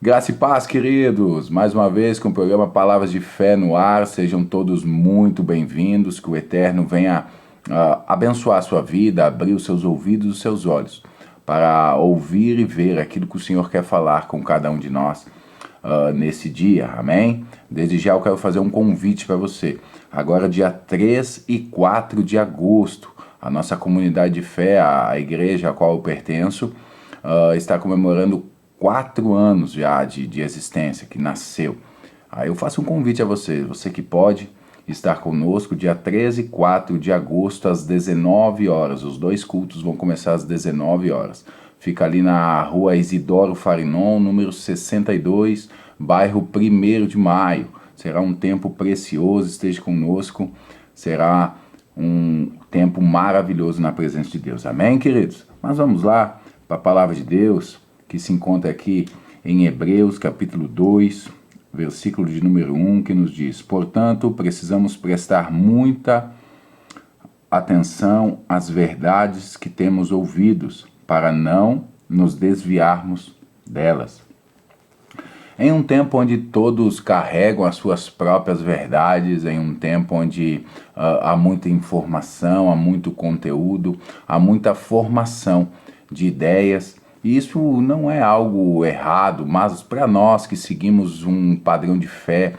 Graça e paz, queridos! Mais uma vez com o programa Palavras de Fé no ar. Sejam todos muito bem-vindos. Que o Eterno venha abençoar a sua vida, abrir os seus ouvidos e os seus olhos para ouvir e ver aquilo que o Senhor quer falar com cada um de nós nesse dia. Amém? Desde já eu quero fazer um convite para você. Agora, dia 3 e 4 de agosto, a nossa comunidade de fé, a igreja a qual eu pertenço, está comemorando 4 anos já de existência, que nasceu. Aí eu faço um convite a você, você que pode estar conosco, dia 13 e 4 de agosto, às 19 horas. Os dois cultos vão começar às 19 horas. Fica ali na rua Isidoro Farinon, número 62, bairro 1º de Maio. Será um tempo precioso, esteja conosco. Será um tempo maravilhoso na presença de Deus. Amém, queridos? Mas vamos lá para a palavra de Deus, que se encontra aqui em Hebreus, capítulo 2, versículo de número 1, que nos diz: portanto, precisamos prestar muita atenção às verdades que temos ouvidos, para não nos desviarmos delas. Em um tempo onde todos carregam as suas próprias verdades, em um tempo onde há muita informação, há muito conteúdo, há muita formação de ideias, e isso não é algo errado, mas para nós que seguimos um padrão de fé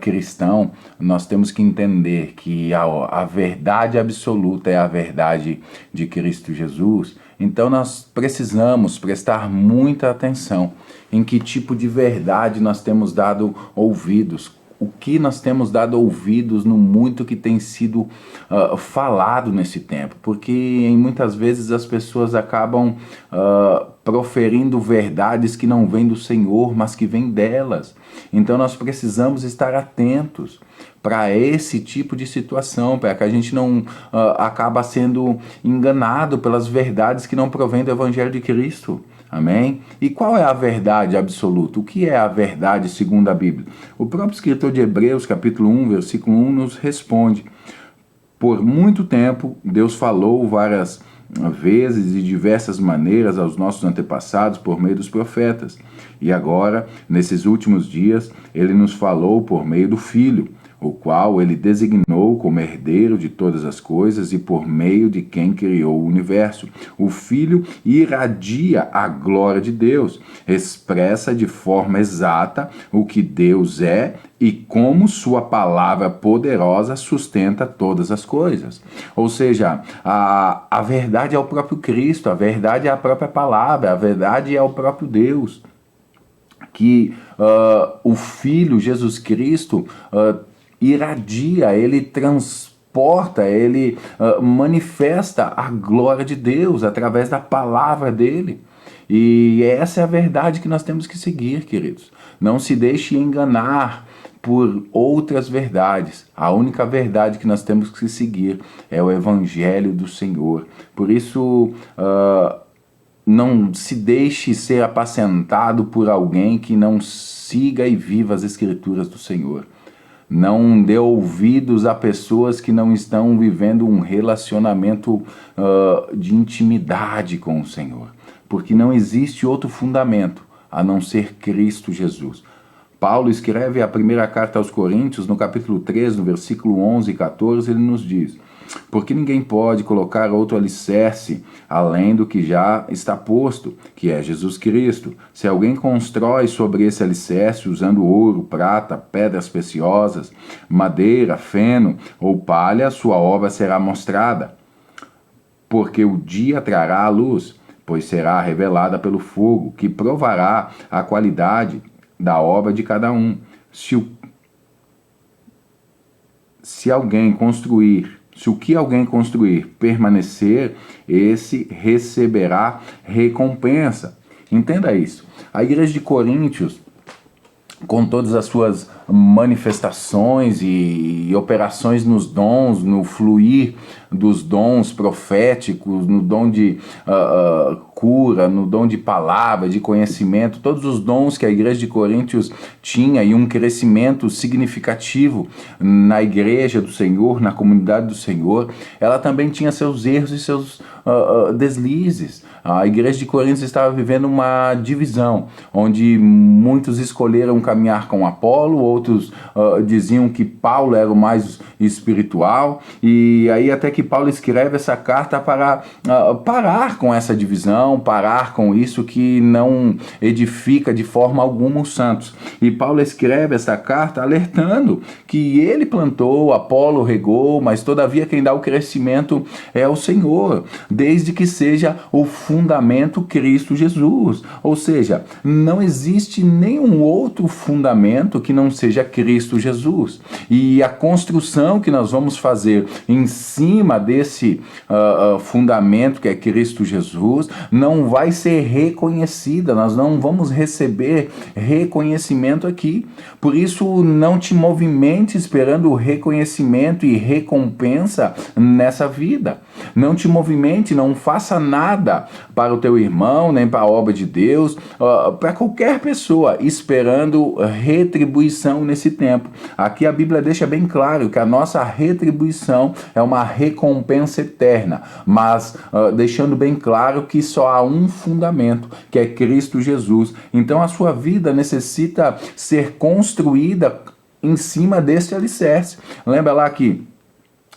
cristão, nós temos que entender que a verdade absoluta é a verdade de Cristo Jesus. Então nós precisamos prestar muita atenção em que tipo de verdade nós temos dado ouvidos, o que nós temos dado ouvidos no muito que tem sido falado nesse tempo, porque em muitas vezes as pessoas acabam proferindo verdades que não vêm do Senhor, mas que vêm delas. Então nós precisamos estar atentos para esse tipo de situação, para que a gente não acaba sendo enganado pelas verdades que não provêm do Evangelho de Cristo. Amém? E qual é a verdade absoluta? O que é a verdade segundo a Bíblia? O próprio escritor de Hebreus, capítulo 1, versículo 1, nos responde: por muito tempo, Deus falou várias vezes e de diversas maneiras aos nossos antepassados por meio dos profetas. E agora, nesses últimos dias, Ele nos falou por meio do Filho, o qual Ele designou como herdeiro de todas as coisas e por meio de quem criou o universo. O Filho irradia a glória de Deus, expressa de forma exata o que Deus é e como sua palavra poderosa sustenta todas as coisas. Ou seja, a verdade é o próprio Cristo, a verdade é a própria palavra, a verdade é o próprio Deus. Que o Filho, Jesus Cristo, irradia, ele transporta, ele manifesta a glória de Deus através da palavra dele. E essa é a verdade que nós temos que seguir, queridos. Não se deixe enganar por outras verdades. A única verdade que nós temos que seguir é o Evangelho do Senhor. Por isso, não se deixe ser apacentado por alguém que não siga e viva as Escrituras do Senhor. Não dê ouvidos a pessoas que não estão vivendo um relacionamento de intimidade com o Senhor. Porque não existe outro fundamento a não ser Cristo Jesus. Paulo escreve a primeira carta aos Coríntios, no capítulo 3, no versículo 11 e 14, ele nos diz: porque ninguém pode colocar outro alicerce além do que já está posto, que é Jesus Cristo. Se alguém constrói sobre esse alicerce usando ouro, prata, pedras preciosas, madeira, feno ou palha, sua obra será mostrada, porque o dia trará a luz, pois será revelada pelo fogo, que provará a qualidade da obra de cada um. Se o que alguém construir permanecer, esse receberá recompensa. Entenda isso. A igreja de Coríntios, com todas as suas manifestações e operações nos dons, no fluir dos dons proféticos, no dom de cura, no dom de palavra, de conhecimento, todos os dons que a igreja de Coríntios tinha e um crescimento significativo na igreja do Senhor, na comunidade do Senhor, ela também tinha seus erros e seus deslizes. A igreja de Coríntios estava vivendo uma divisão, onde muitos escolheram caminhar com Apolo, outros diziam que Paulo era o mais espiritual, e aí até que Paulo escreve essa carta para parar com essa divisão, parar com isso que não edifica de forma alguma os santos. E Paulo escreve essa carta alertando que ele plantou, Apolo regou, mas todavia quem dá o crescimento é o Senhor, desde que seja o fundamento Cristo Jesus. Ou seja, não existe nenhum outro fundamento que não seja Cristo Jesus. E a construção que nós vamos fazer em cima desse fundamento que é Cristo Jesus não vai ser reconhecida, nós não vamos receber reconhecimento aqui. Por isso, não te movimente esperando reconhecimento e recompensa nessa vida. Não te movimente, não faça nada para o teu irmão, nem para a obra de Deus, para qualquer pessoa, esperando retribuição nesse tempo. Aqui a Bíblia deixa bem claro que a nossa retribuição é uma recompensa eterna, mas deixando bem claro que só há um fundamento, que é Cristo Jesus. Então a sua vida necessita ser construída em cima desse alicerce. Lembra lá que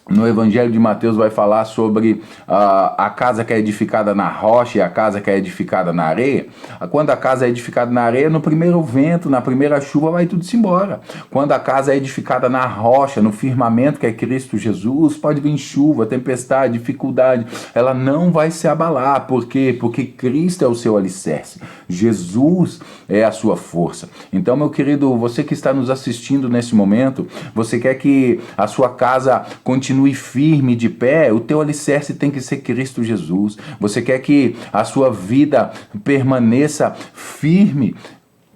no Evangelho de Mateus vai falar sobre a casa que é edificada na rocha e a casa que é edificada na areia. Quando a casa é edificada na areia, no primeiro vento, na primeira chuva, vai tudo se embora. Quando a casa é edificada na rocha, no firmamento que é Cristo Jesus, pode vir chuva, tempestade, dificuldade, ela não vai se abalar. Por quê? Porque Cristo é o seu alicerce. Jesus é a sua força. Então, meu querido, você que está nos assistindo nesse momento, você quer que a sua casa continue firme, de pé, o teu alicerce tem que ser Cristo Jesus. Você quer que a sua vida permaneça firme,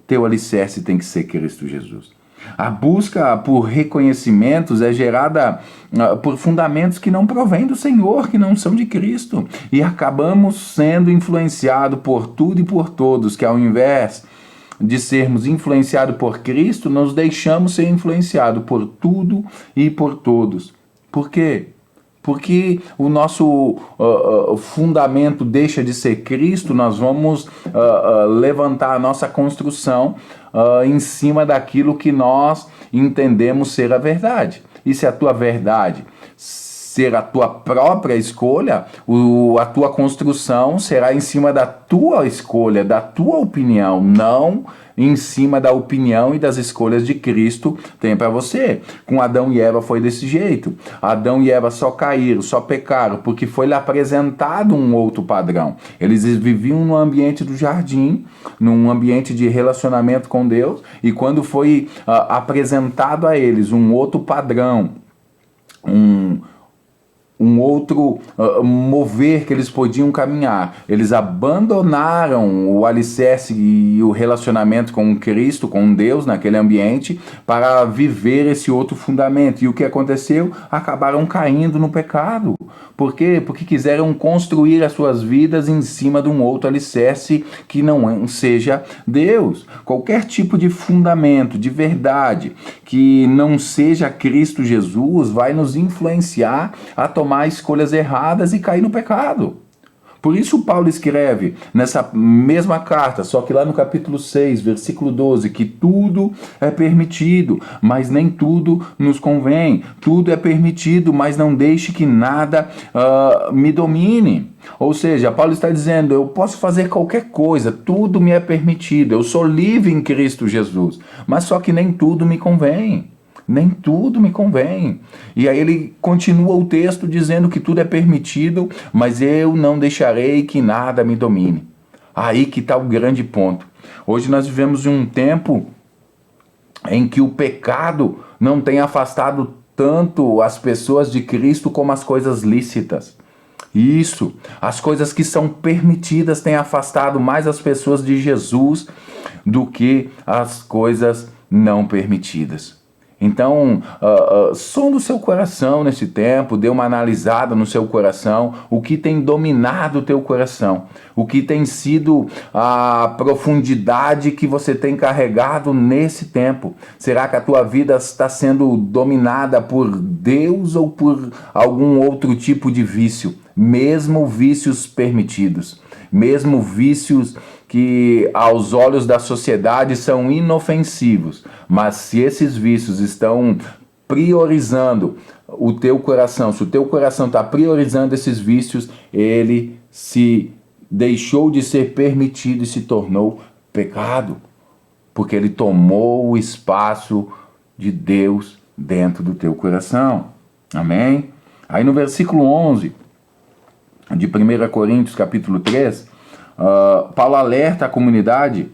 teu alicerce tem que ser Cristo Jesus. A busca por reconhecimentos é gerada por fundamentos que não provêm do Senhor, que não são de Cristo. E acabamos sendo influenciados por tudo e por todos, que ao invés de sermos influenciados por Cristo, nos deixamos ser influenciados por tudo e por todos. Por quê? Porque o nosso fundamento deixa de ser Cristo, nós vamos levantar a nossa construção em cima daquilo que nós entendemos ser a verdade. E se a tua verdade ser a tua própria escolha, a tua construção será em cima da tua escolha, da tua opinião, não em cima da opinião e das escolhas de Cristo tem para você. Com Adão e Eva foi desse jeito. Adão e Eva só caíram, só pecaram, porque foi lhe apresentado um outro padrão. Eles viviam no ambiente do jardim, num ambiente de relacionamento com Deus, e quando foi apresentado a eles um outro padrão, um outro mover que eles podiam caminhar, eles abandonaram o alicerce e o relacionamento com Cristo, com Deus naquele ambiente, para viver esse outro fundamento. E o que aconteceu? Acabaram caindo no pecado. Por quê? Porque quiseram construir as suas vidas em cima de um outro alicerce que não seja Deus. Qualquer tipo de fundamento, de verdade, que não seja Cristo Jesus, vai nos influenciar a tomar escolhas erradas e cair no pecado. Por isso Paulo escreve nessa mesma carta, só que lá no capítulo 6, versículo 12, que tudo é permitido, mas nem tudo nos convém. Tudo é permitido, mas não deixe que nada me domine. Ou seja, Paulo está dizendo, eu posso fazer qualquer coisa, tudo me é permitido, eu sou livre em Cristo Jesus, mas só que nem tudo me convém. Nem tudo me convém. E aí ele continua o texto dizendo que tudo é permitido, mas eu não deixarei que nada me domine. Aí que está o grande ponto. Hoje nós vivemos em um tempo em que o pecado não tem afastado tanto as pessoas de Cristo como as coisas lícitas. Isso, as coisas que são permitidas têm afastado mais as pessoas de Jesus do que as coisas não permitidas. Então, sonda o seu coração nesse tempo, dê uma analisada no seu coração, o que tem dominado o teu coração, o que tem sido a profundidade que você tem carregado nesse tempo. Será que a tua vida está sendo dominada por Deus ou por algum outro tipo de vício? Mesmo vícios permitidos, mesmo vícios que aos olhos da sociedade são inofensivos, mas se esses vícios estão priorizando o teu coração, se o teu coração está priorizando esses vícios, ele se deixou de ser permitido e se tornou pecado, porque ele tomou o espaço de Deus dentro do teu coração. Amém? Aí no versículo 11 de 1 Coríntios capítulo 3, Paulo alerta a comunidade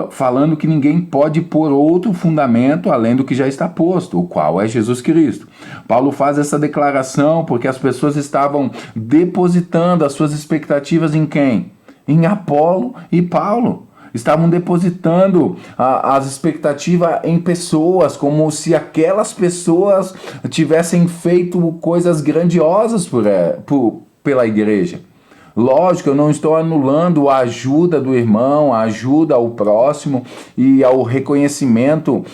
falando que ninguém pode pôr outro fundamento além do que já está posto, o qual é Jesus Cristo. Paulo faz essa declaração porque as pessoas estavam depositando as suas expectativas em quem? Em Apolo e Paulo. Estavam depositando as expectativas em pessoas, como se aquelas pessoas tivessem feito coisas grandiosas pela igreja. Lógico, eu não estou anulando a ajuda do irmão, a ajuda ao próximo e ao reconhecimento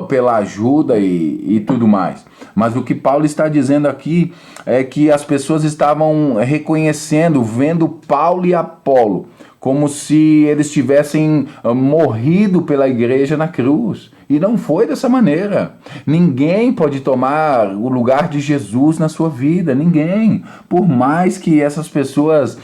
pela ajuda e tudo mais. Mas o que Paulo está dizendo aqui é que as pessoas estavam reconhecendo, vendo Paulo e Apolo como se eles tivessem morrido pela igreja na cruz. E não foi dessa maneira. Ninguém pode tomar o lugar de Jesus na sua vida. Ninguém. Por mais que essas pessoas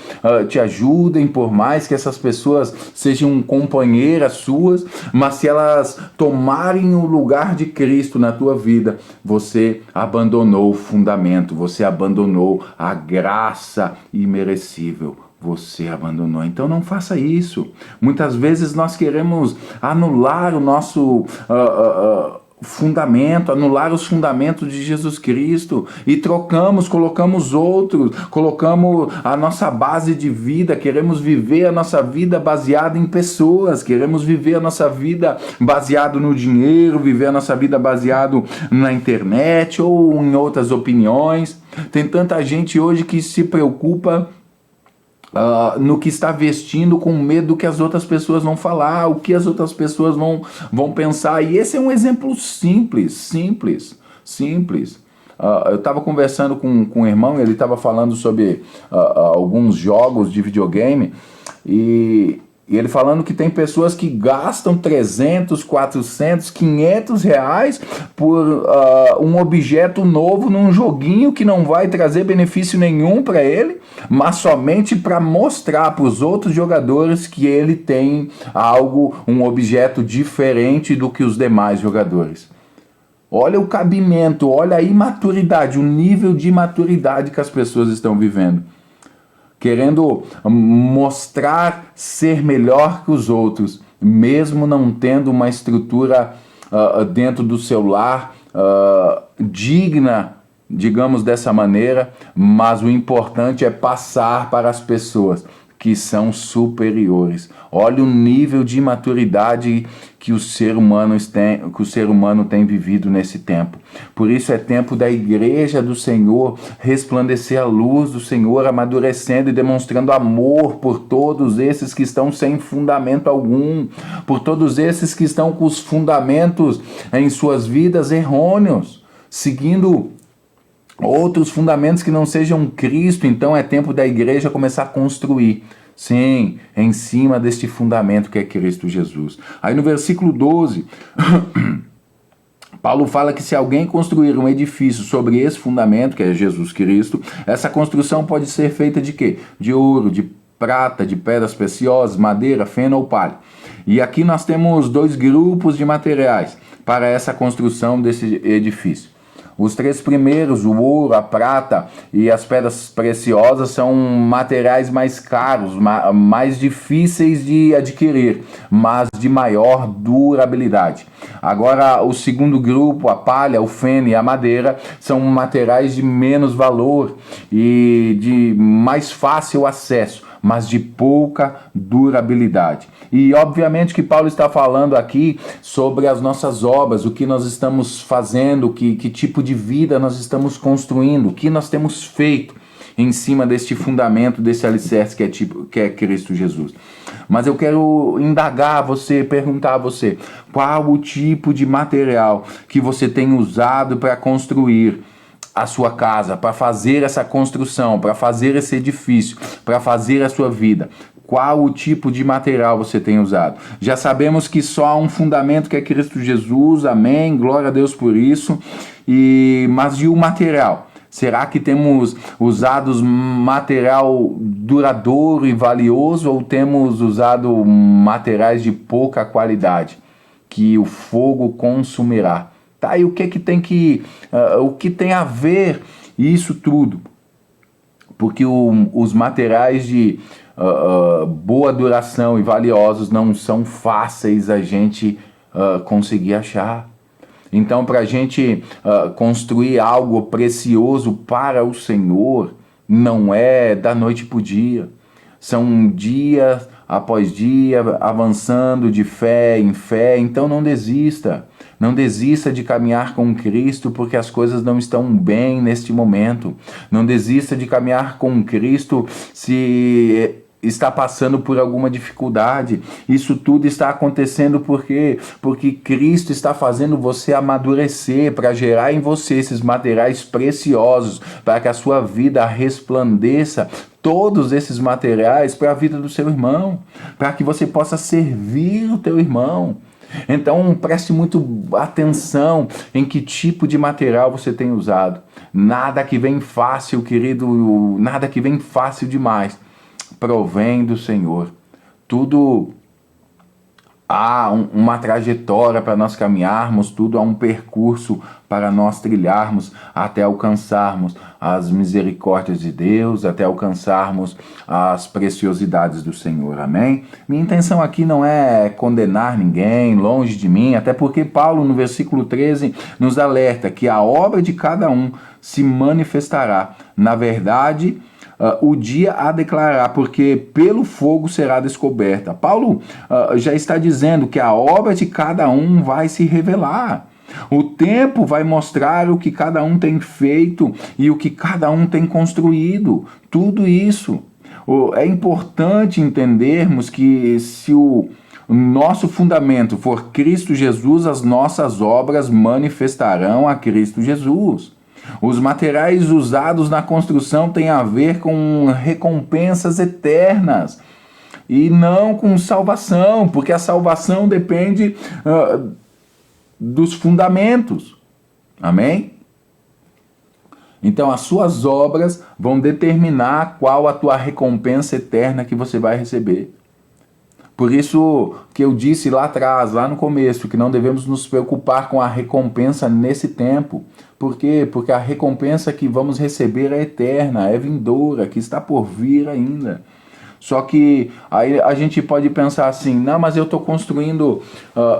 te ajudem, por mais que essas pessoas sejam companheiras suas, mas se elas tomarem o lugar de Cristo na tua vida, você abandonou o fundamento, você abandonou a graça imerecível. Você abandonou. Então não faça isso. Muitas vezes nós queremos anular o nosso fundamento, anular os fundamentos de Jesus Cristo e colocamos outros, colocamos a nossa base de vida, queremos viver a nossa vida baseada em pessoas, queremos viver a nossa vida baseado no dinheiro, viver a nossa vida baseado na internet ou em outras opiniões. Tem tanta gente hoje que se preocupa no que está vestindo, com medo do que as outras pessoas vão falar, o que as outras pessoas vão pensar. E esse é um exemplo simples. Eu estava conversando com um irmão, ele estava falando sobre alguns jogos de videogame e ele falando que tem pessoas que gastam 300, 400, 500 reais por um objeto novo num joguinho que não vai trazer benefício nenhum para ele, mas somente para mostrar para os outros jogadores que ele tem um objeto diferente do que os demais jogadores. Olha o cabimento, olha a imaturidade, o nível de imaturidade que as pessoas estão vivendo. Querendo mostrar ser melhor que os outros, mesmo não tendo uma estrutura dentro do seu lar digna, digamos dessa maneira, mas o importante é passar para as pessoas que são superiores. Olha o nível de imaturidade que o ser humano tem vivido nesse tempo. Por isso é tempo da igreja do Senhor resplandecer a luz do Senhor, amadurecendo e demonstrando amor por todos esses que estão sem fundamento algum, por todos esses que estão com os fundamentos em suas vidas errôneos, seguindo outros fundamentos que não sejam Cristo. Então é tempo da igreja começar a construir, sim, em cima deste fundamento que é Cristo Jesus. Aí no versículo 12, Paulo fala que se alguém construir um edifício sobre esse fundamento, que é Jesus Cristo, essa construção pode ser feita de quê? De ouro, de prata, de pedras preciosas, madeira, feno ou palha. E aqui nós temos 2 grupos de materiais para essa construção desse edifício. Os 3 primeiros, o ouro, a prata e as pedras preciosas, são materiais mais caros, mais difíceis de adquirir, mas de maior durabilidade. Agora, o segundo grupo, a palha, o feno e a madeira, são materiais de menos valor e de mais fácil acesso, mas de pouca durabilidade. E obviamente que Paulo está falando aqui sobre as nossas obras, o que nós estamos fazendo, que tipo de vida nós estamos construindo, o que nós temos feito em cima deste fundamento, desse alicerce que é Cristo Jesus. Mas eu quero indagar você, perguntar a você, qual o tipo de material que você tem usado para construir a sua casa, para fazer essa construção, para fazer esse edifício, para fazer a sua vida. Qual o tipo de material você tem usado? Já sabemos que só há um fundamento que é Cristo Jesus, amém, glória a Deus por isso. Mas e o material? Será que temos usado material duradouro e valioso ou temos usado materiais de pouca qualidade que o fogo consumirá? Tá, e o que tem a ver isso tudo? Porque os materiais de boa duração e valiosos não são fáceis a gente conseguir achar. Então, para a gente construir algo precioso para o Senhor, não é da noite para o dia. São dias após dia, avançando de fé em fé. Então, não desista. Não desista de caminhar com Cristo, porque as coisas não estão bem neste momento. Não desista de caminhar com Cristo se está passando por alguma dificuldade. Isso tudo está acontecendo porque Cristo está fazendo você amadurecer para gerar em você esses materiais preciosos, para que a sua vida resplandeça todos esses materiais para a vida do seu irmão, para que você possa servir o teu irmão. Então preste muito atenção em que tipo de material você tem usado. Nada que vem fácil, querido, nada que vem fácil demais provém do Senhor. Tudo há uma trajetória para nós caminharmos, tudo há um percurso para nós trilharmos até alcançarmos as misericórdias de Deus, até alcançarmos as preciosidades do Senhor, amém? Minha intenção aqui não é condenar ninguém, longe de mim, até porque Paulo no versículo 13 nos alerta que a obra de cada um se manifestará. Na verdade, o dia a declarará, porque pelo fogo será descoberta. Paulo já está dizendo que a obra de cada um vai se revelar. O tempo vai mostrar o que cada um tem feito e o que cada um tem construído. Tudo isso. É importante entendermos que se o nosso fundamento for Cristo Jesus, as nossas obras manifestarão a Cristo Jesus. Os materiais usados na construção têm a ver com recompensas eternas e não com salvação, porque a salvação depende dos fundamentos. Amém? Então as suas obras vão determinar qual a tua recompensa eterna que você vai receber. Por isso que eu disse lá atrás, lá no começo, que não devemos nos preocupar com a recompensa nesse tempo. Por quê? Porque a recompensa que vamos receber é eterna, é vindoura, que está por vir ainda. Só que aí a gente pode pensar assim, não, mas eu estou construindo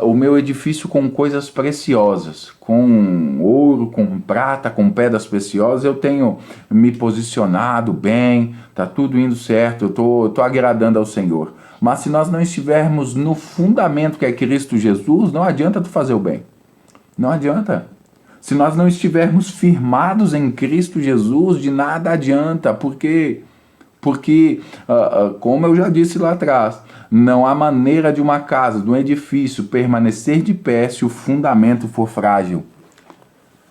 o meu edifício com coisas preciosas, com ouro, com prata, com pedras preciosas, eu tenho me posicionado bem, está tudo indo certo, eu estou agradando ao Senhor. Mas se nós não estivermos no fundamento que é Cristo Jesus, não adianta tu fazer o bem. Não adianta. Se nós não estivermos firmados em Cristo Jesus, de nada adianta, porque como eu já disse lá atrás, não há maneira de uma casa, de um edifício permanecer de pé se o fundamento for frágil.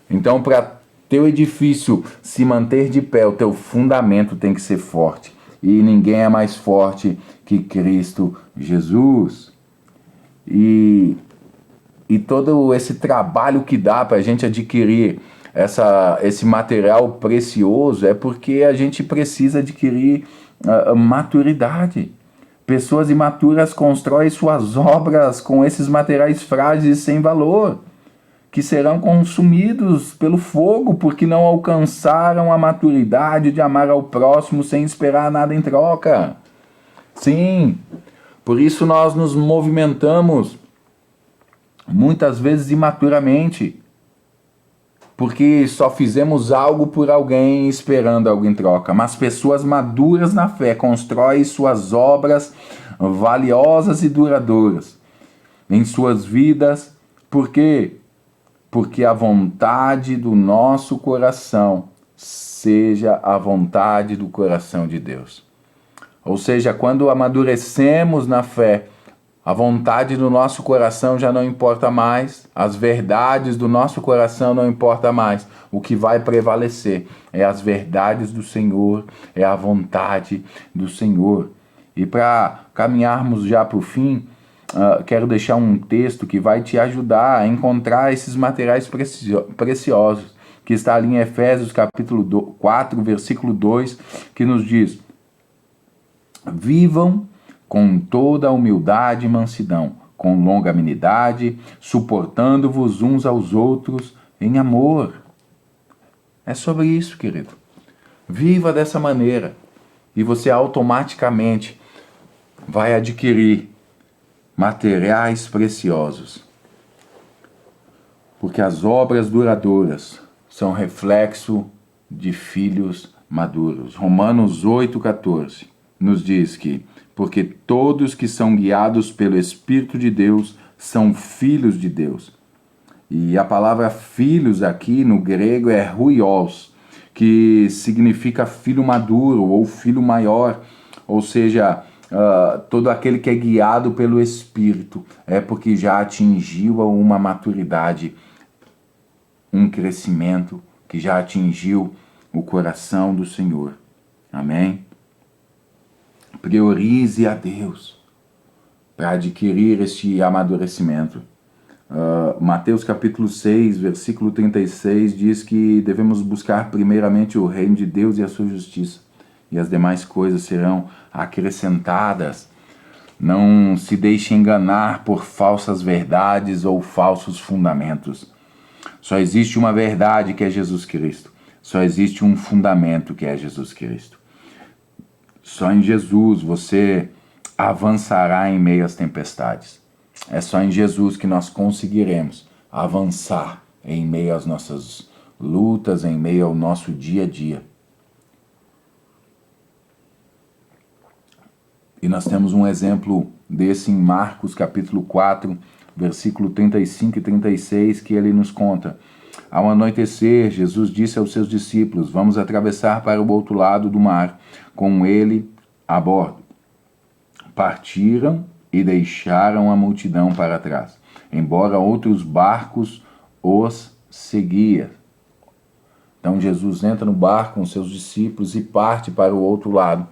Então, para teu edifício se manter de pé, o teu fundamento tem que ser forte. E ninguém é mais forte que Cristo Jesus. E todo esse trabalho que dá para a gente adquirir esse material precioso é porque a gente precisa adquirir maturidade. Pessoas imaturas constroem suas obras com esses materiais frágeis e sem valor, que serão consumidos pelo fogo, porque não alcançaram a maturidade de amar ao próximo sem esperar nada em troca. Sim, por isso nós nos movimentamos muitas vezes imaturamente. porque só fizemos algo por alguém esperando algo em troca. Mas pessoas maduras na fé constroem suas obras valiosas e duradouras em suas vidas. Por quê? Porque a vontade do nosso coração seja a vontade do coração de Deus. Ou seja, quando amadurecemos na fé, a vontade do nosso coração já não importa mais, as verdades do nosso coração não importa mais. O que vai prevalecer é as verdades do Senhor, é a vontade do Senhor. E para caminharmos já para o fim, quero deixar um texto que vai te ajudar a encontrar esses materiais preciosos, que está ali em Efésios capítulo 4, versículo 2, que nos diz: vivam com toda a humildade e mansidão, com longanimidade, suportando-vos uns aos outros em amor. É sobre isso, querido. Viva dessa maneira e você automaticamente vai adquirir materiais preciosos. Porque as obras duradouras são reflexo de filhos maduros. Romanos 8,14 nos diz que porque todos que são guiados pelo Espírito de Deus são filhos de Deus. E a palavra filhos aqui no grego é huios, que significa filho maduro ou filho maior, ou seja, todo aquele que é guiado pelo Espírito é porque já atingiu uma maturidade, um crescimento, que já atingiu o coração do Senhor. Amém? Priorize a Deus para adquirir este amadurecimento. Mateus capítulo 6, versículo 36 diz que devemos buscar primeiramente o reino de Deus e a sua justiça, e as demais coisas serão acrescentadas. Não se deixe enganar por falsas verdades ou falsos fundamentos. Só existe uma verdade, que é Jesus Cristo. Só existe um fundamento, que é Jesus Cristo. Só em Jesus você avançará em meio às tempestades. É só em Jesus que nós conseguiremos avançar em meio às nossas lutas, em meio ao nosso dia a dia. E nós temos um exemplo desse em Marcos capítulo 4, versículo 35 e 36, que ele nos conta: ao anoitecer, Jesus disse aos seus discípulos: vamos atravessar para o outro lado do mar, com ele a bordo. Partiram e deixaram a multidão para trás, embora outros barcos os seguiam. Então Jesus entra no barco com seus discípulos e parte para o outro lado.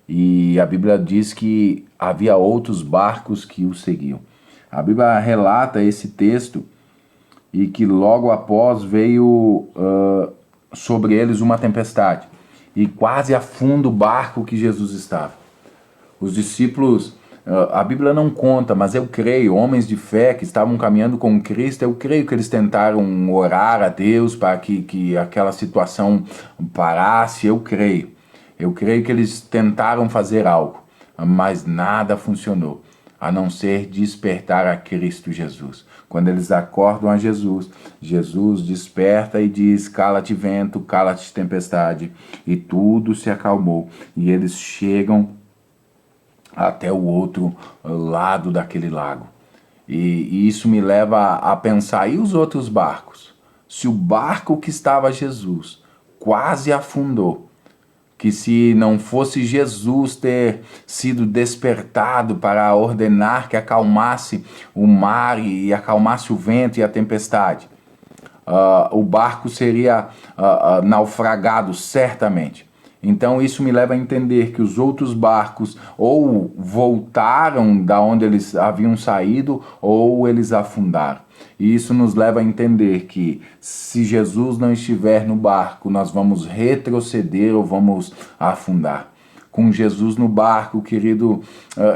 E a Bíblia diz que havia outros barcos que o seguiam. A Bíblia relata esse texto e que logo após veio sobre eles uma tempestade e quase afunda o barco que Jesus estava. Os discípulos, a Bíblia não conta, mas eu creio, homens de fé que estavam caminhando com Cristo, eu creio que eles tentaram orar a Deus para que aquela situação parasse. Eu creio que eles tentaram fazer algo, mas nada funcionou, a não ser despertar a Cristo Jesus. Quando eles acordam a Jesus, Jesus desperta e diz: cala-te vento, cala-te tempestade, e tudo se acalmou. E eles chegam até o outro lado daquele lago. E isso me leva a pensar, e os outros barcos? Se o barco que estava Jesus quase afundou, que se não fosse Jesus ter sido despertado para ordenar que acalmasse o mar e acalmasse o vento e a tempestade, o barco seria naufragado certamente. Então isso me leva a entender que os outros barcos ou voltaram da onde eles haviam saído ou eles afundaram. E isso nos leva a entender que se Jesus não estiver no barco, nós vamos retroceder ou vamos afundar. Com Jesus no barco, querido,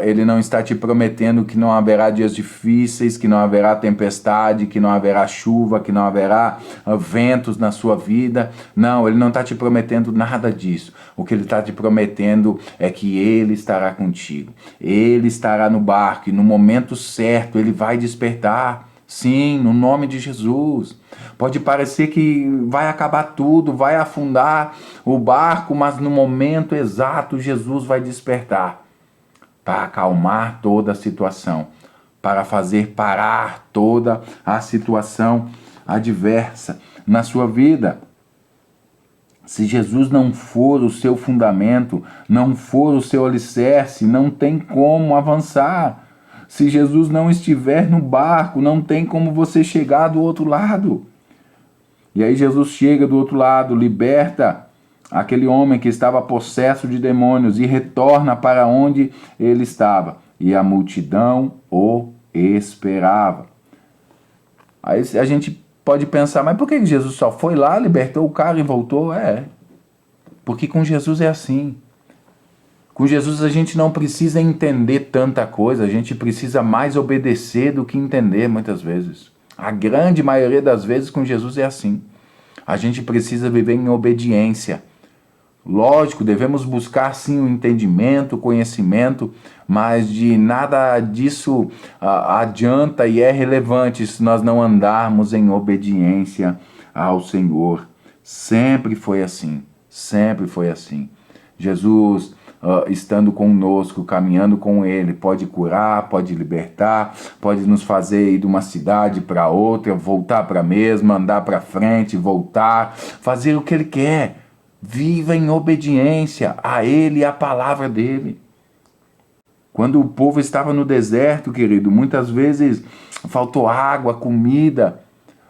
ele não está te prometendo que não haverá dias difíceis, que não haverá tempestade, que não haverá chuva, que não haverá ventos na sua vida. Não, ele não está te prometendo nada disso. O que ele está te prometendo é que ele estará contigo. Ele estará no barco e no momento certo ele vai despertar. Sim, no nome de Jesus. Pode parecer que vai acabar tudo, vai afundar o barco, mas no momento exato Jesus vai despertar para acalmar toda a situação, para fazer parar toda a situação adversa na sua vida. Se Jesus não for o seu fundamento, não for o seu alicerce, não tem como avançar. Se Jesus não estiver no barco, não tem como você chegar do outro lado. E aí Jesus chega do outro lado, liberta aquele homem que estava possesso de demônios e retorna para onde ele estava. E a multidão o esperava. Aí a gente pode pensar, mas por que Jesus só foi lá, libertou o cara e voltou? Porque com Jesus é assim. Com Jesus a gente não precisa entender tanta coisa, a gente precisa mais obedecer do que entender muitas vezes. A grande maioria das vezes com Jesus é assim. A gente precisa viver em obediência. Lógico, devemos buscar sim o entendimento, o conhecimento, mas de nada disso adianta e é relevante se nós não andarmos em obediência ao Senhor. Sempre foi assim, sempre foi assim. Jesus, estando conosco, caminhando com Ele, pode curar, pode libertar, pode nos fazer ir de uma cidade para outra, voltar para a mesma, andar para frente, voltar, fazer o que Ele quer. Viva em obediência a Ele e à palavra dEle. Quando o povo estava no deserto, querido, muitas vezes faltou água, comida,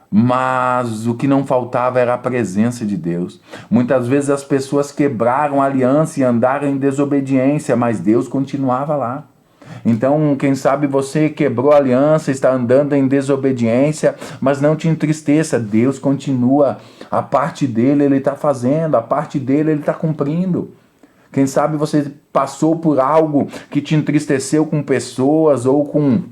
mas o que não faltava era a presença de Deus. Muitas vezes as pessoas quebraram a aliança e andaram em desobediência, mas Deus continuava lá. Então, quem sabe você quebrou a aliança, está andando em desobediência, mas não te entristeça, Deus continua. A parte dele Ele está fazendo, a parte dele Ele está cumprindo. Quem sabe você passou por algo que te entristeceu com pessoas ou com...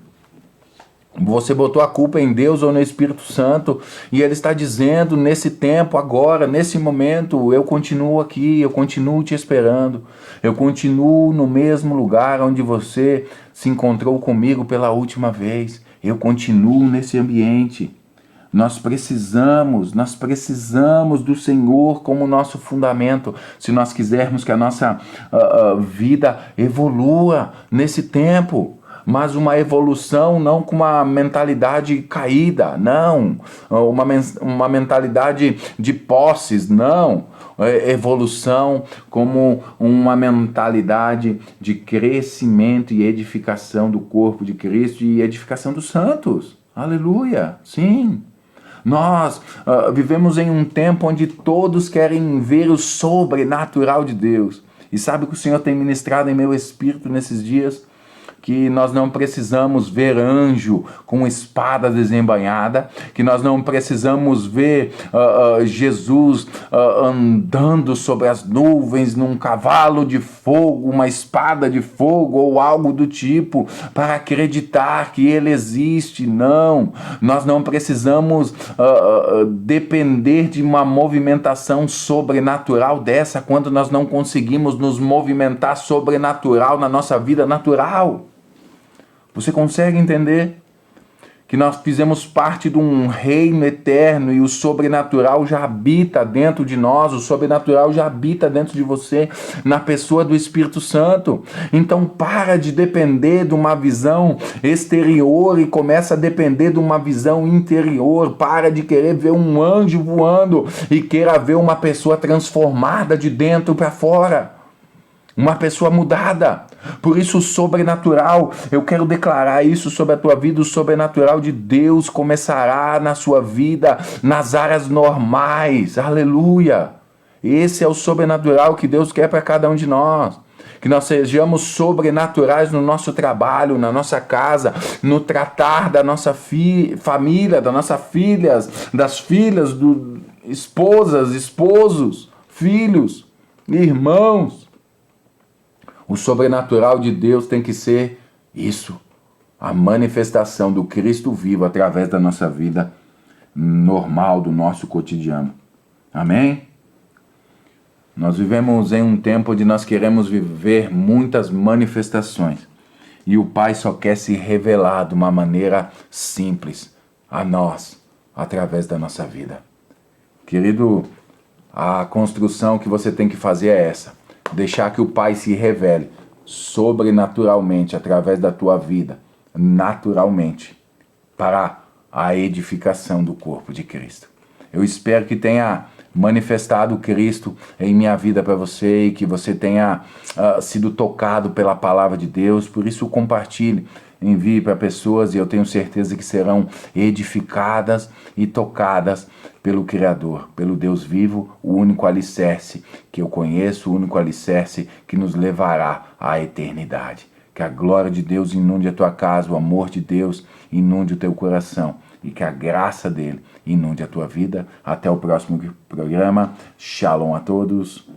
Você botou a culpa em Deus ou no Espírito Santo e Ele está dizendo nesse tempo, agora, nesse momento, eu continuo aqui, eu continuo te esperando, eu continuo no mesmo lugar onde você se encontrou comigo pela última vez, eu continuo nesse ambiente. Nós precisamos do Senhor como nosso fundamento, se nós quisermos que a nossa vida evolua nesse tempo. Mas uma evolução não com uma mentalidade caída, não. Uma mentalidade de posses, não. Evolução como uma mentalidade de crescimento e edificação do corpo de Cristo e edificação dos santos. Aleluia, sim. Nós vivemos em um tempo onde todos querem ver o sobrenatural de Deus. E sabe o que o Senhor tem ministrado em meu espírito nesses dias? Que nós não precisamos ver anjo com espada desembainhada, que nós não precisamos ver Jesus andando sobre as nuvens num cavalo de fogo, uma espada de fogo ou algo do tipo, para acreditar que Ele existe. Não, nós não precisamos depender de uma movimentação sobrenatural dessa quando nós não conseguimos nos movimentar sobrenatural na nossa vida natural. Você consegue entender que nós fizemos parte de um reino eterno e o sobrenatural já habita dentro de nós, o sobrenatural já habita dentro de você, na pessoa do Espírito Santo. Então para de depender de uma visão exterior e começa a depender de uma visão interior. Para de querer ver um anjo voando e queira ver uma pessoa transformada de dentro para fora. Uma pessoa mudada. Por isso o sobrenatural, eu quero declarar isso sobre a tua vida, o sobrenatural de Deus começará na sua vida, nas áreas normais. Aleluia! Esse é o sobrenatural que Deus quer para cada um de nós. Que nós sejamos sobrenaturais no nosso trabalho, na nossa casa, no tratar da nossa família, das nossas filhas, das filhas, esposas, esposos, filhos, irmãos. O sobrenatural de Deus tem que ser isso, a manifestação do Cristo vivo através da nossa vida normal, do nosso cotidiano. Amém? Nós vivemos em um tempo onde nós queremos viver muitas manifestações e o Pai só quer se revelar de uma maneira simples, a nós através da nossa vida. Querido, a construção que você tem que fazer é essa: deixar que o Pai se revele sobrenaturalmente através da tua vida, naturalmente, para a edificação do corpo de Cristo. Eu espero que tenha manifestado Cristo em minha vida para você e que você tenha sido tocado pela palavra de Deus. Por isso, compartilhe, envie para pessoas e eu tenho certeza que serão edificadas e tocadas pelo Criador, pelo Deus vivo, o único alicerce que eu conheço, o único alicerce que nos levará à eternidade. Que a glória de Deus inunde a tua casa, o amor de Deus inunde o teu coração e que a graça dele inunde a tua vida. Até o próximo programa. Shalom a todos.